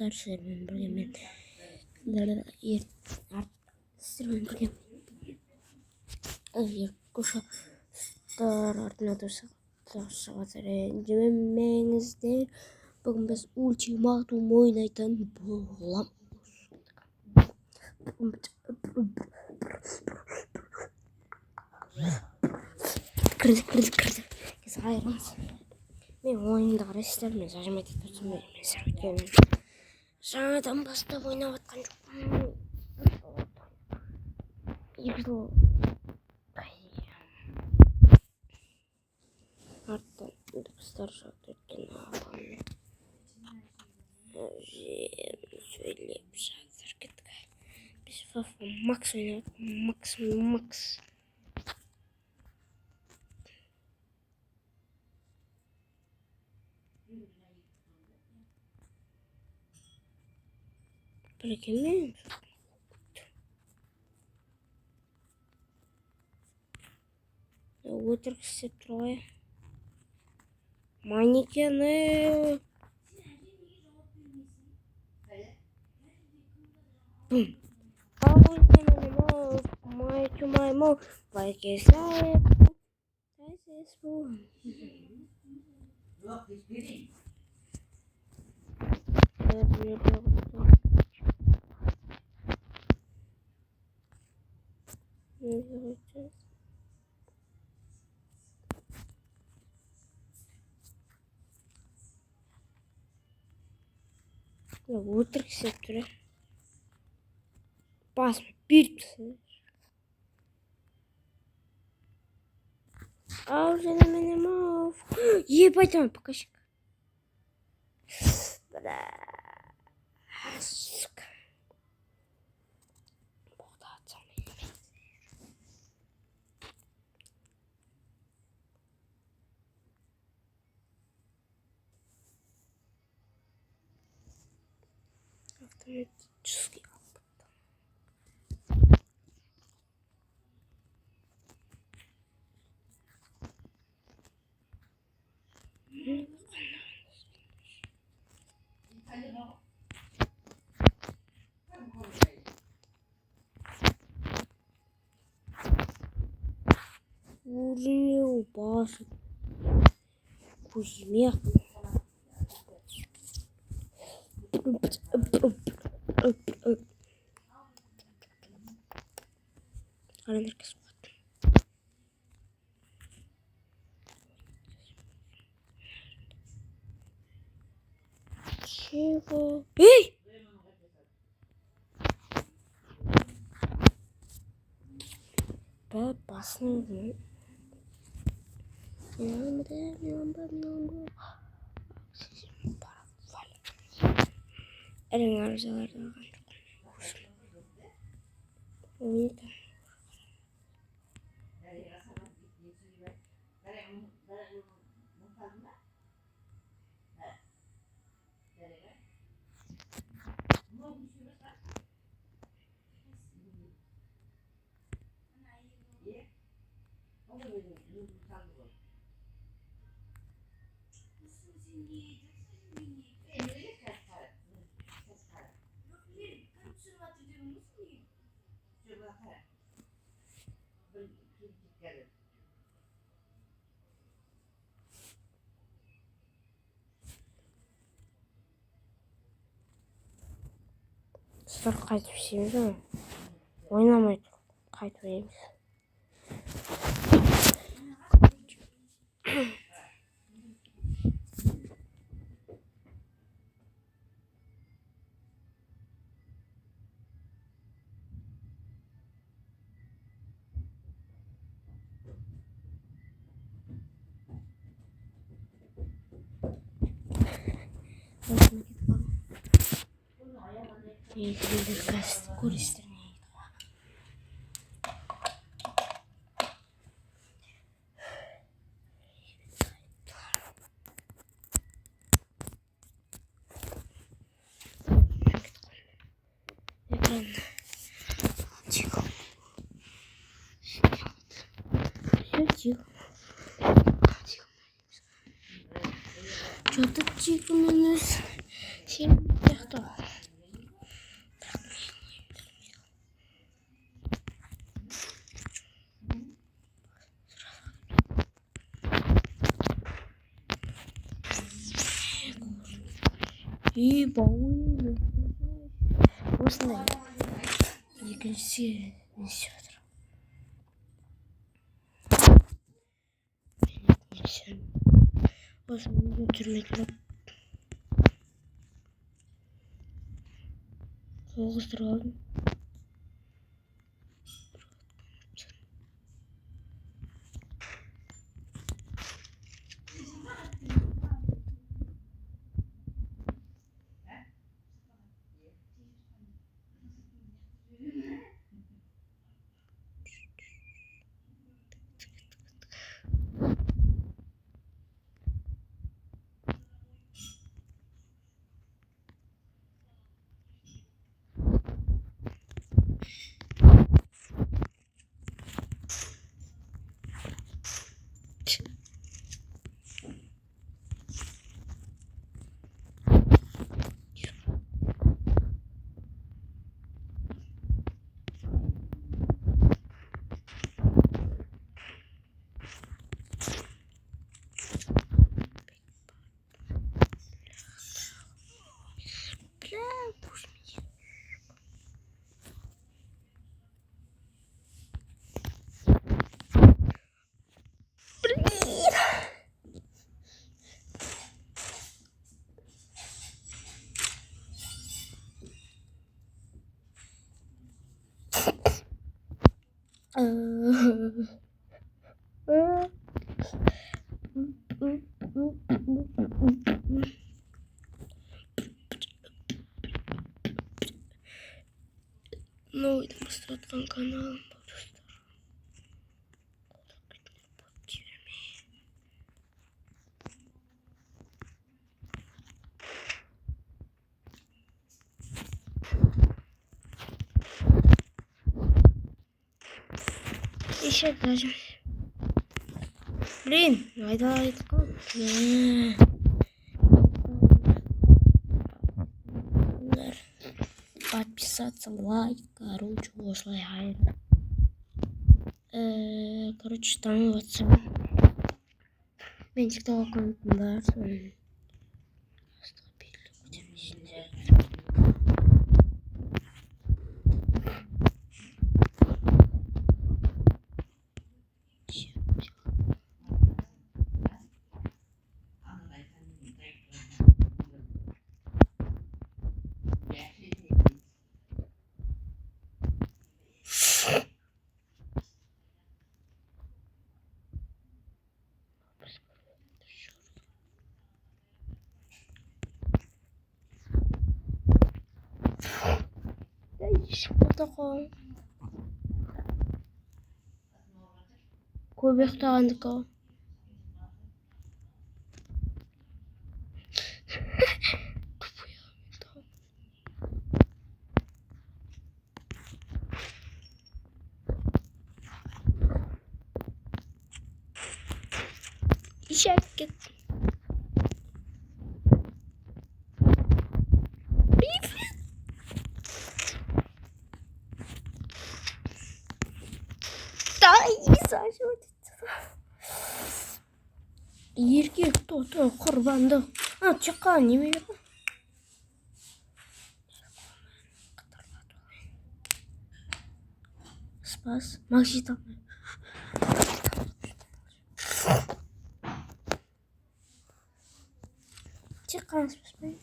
Sizlerмен бірге мен сіздермен бірге курсастар артына сағат ренжімеңіздер. Бүгін біз ультиматум ойнайтын боламыз. Кірді. Қазір айырмыз. Мен ойынды қарайсыздар, мен зажимать етіп тұрсам, мен өйткені жаңадан бастап ойнап жатқан жоқпын. Артtan дыбыстар шығып өткен ағам сөйлеп жатыр кетті. Біз Фафа Макс ойнап, Макс. Прикинь, өтірік істеп тұр ғой. Манекені. Өтірік істеп тұр. Басып беріп тұрсың. Ау, женеменемов. Ебать, там покажик. Бля, сука. Автоматический опыт. Урил башит. Кузьмех. Календарь смотрит. Чего? Эй! Опасный. Эрең арзаларда ойнайды. Сіздер қайтып істейміз ғой. Ойнамайды. Қайтып ойнаймыз. Көресіздер не еді ғой. Экран. Тихо. Все тихо. Что-то тихо минус 7. da. İyi bağlı. Osman. İkincisi nişadır. Nişan. Osman'ı götürmek yok. Kovuşturalım. Новый демонстратор канал. Еще даже. Блин, давай. Подписаться, лайк, короче, осылай. Короче, там вот мен тикток аккаунтым бар. Такой. Көбек тағандыкі. İşe git. Ерге тоты құрбанды. Чыққан неме жоқ. Спас. Макси там. Чыққан спаспай.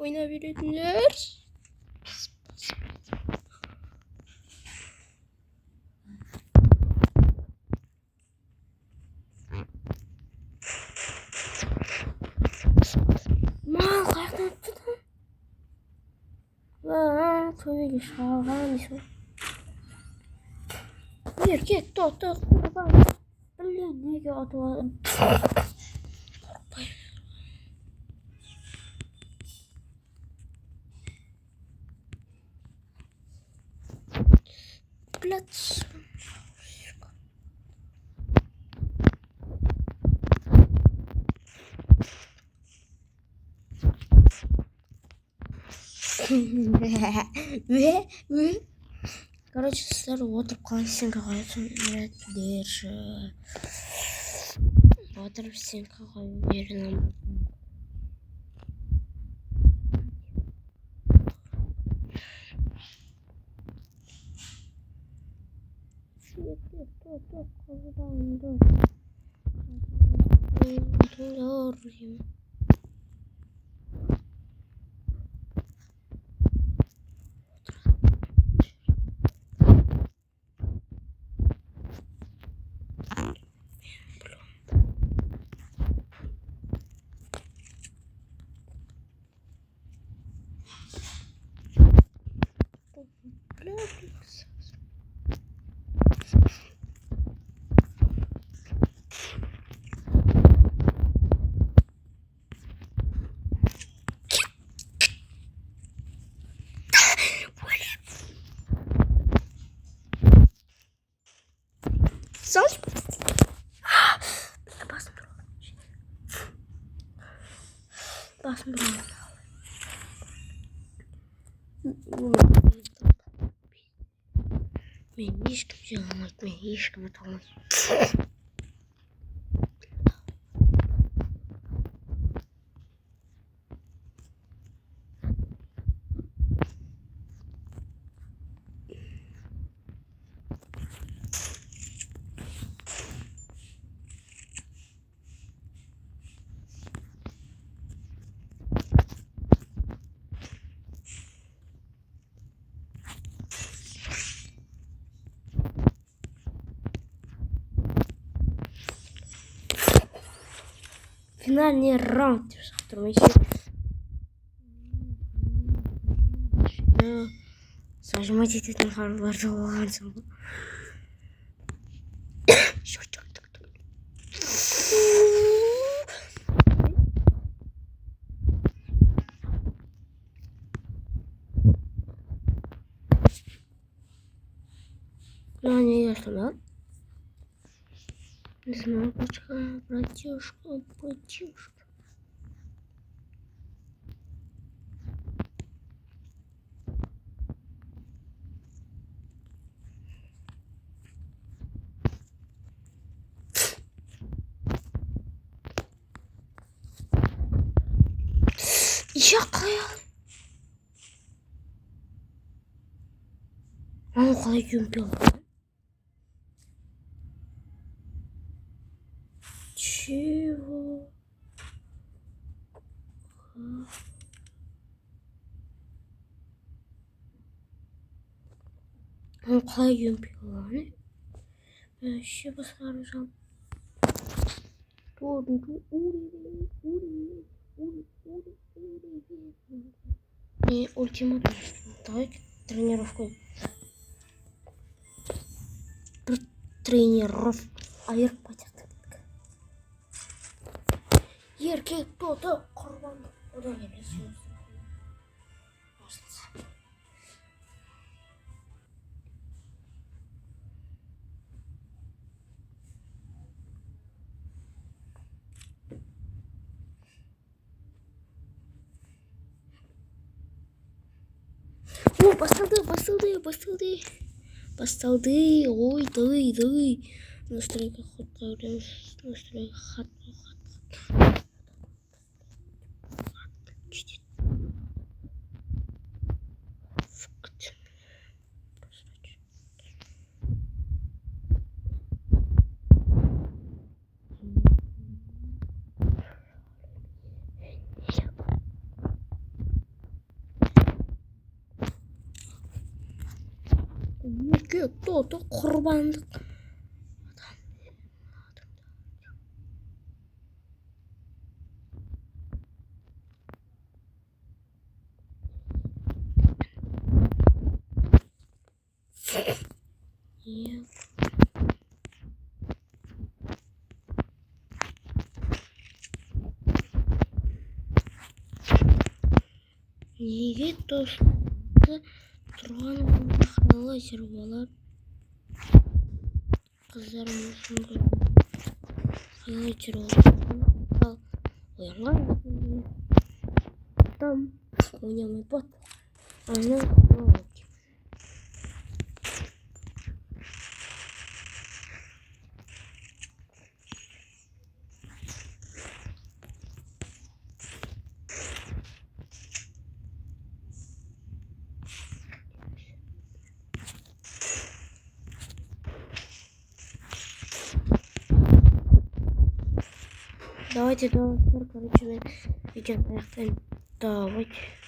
Oynayabilirler. Mal kayaktan tutun. Lan köye geç. Hava mı? Erkek to'ti qurban. Bilgan nega otib Plats. Ve короче, sizler отырып қалайсың қойсын үйретдер. Отырып сен қой үйренем. Saç basın Ben hiç kimse anlatmıyor, hiç kimse anlatmıyor. Финальный раунд деп жатырмын еще. Зажимать ететін қаруларды алғансың ғой. Ну, не ясно, да? Не знаю, братишка. Жаққая. Аны қалай кемпел? Чего? Аны қалай кемпел? Ben şey basaracağım. И ультиматум. Давай тренировку. Тренировка. Ayırıp bacaktık. Erkek doğdu kurban. O da geliyor. Başlasın. О, басталды. Ой, дай. Настройка хода. Настройка хат. Erkek doğdu kurbanlık. Yeah. Неге досты тұрған қала жырбалап қыздар мұсын қала жырбалап оянған там ойнамай бот ана Давайте, короче, видео аяқтаймын. Давайте.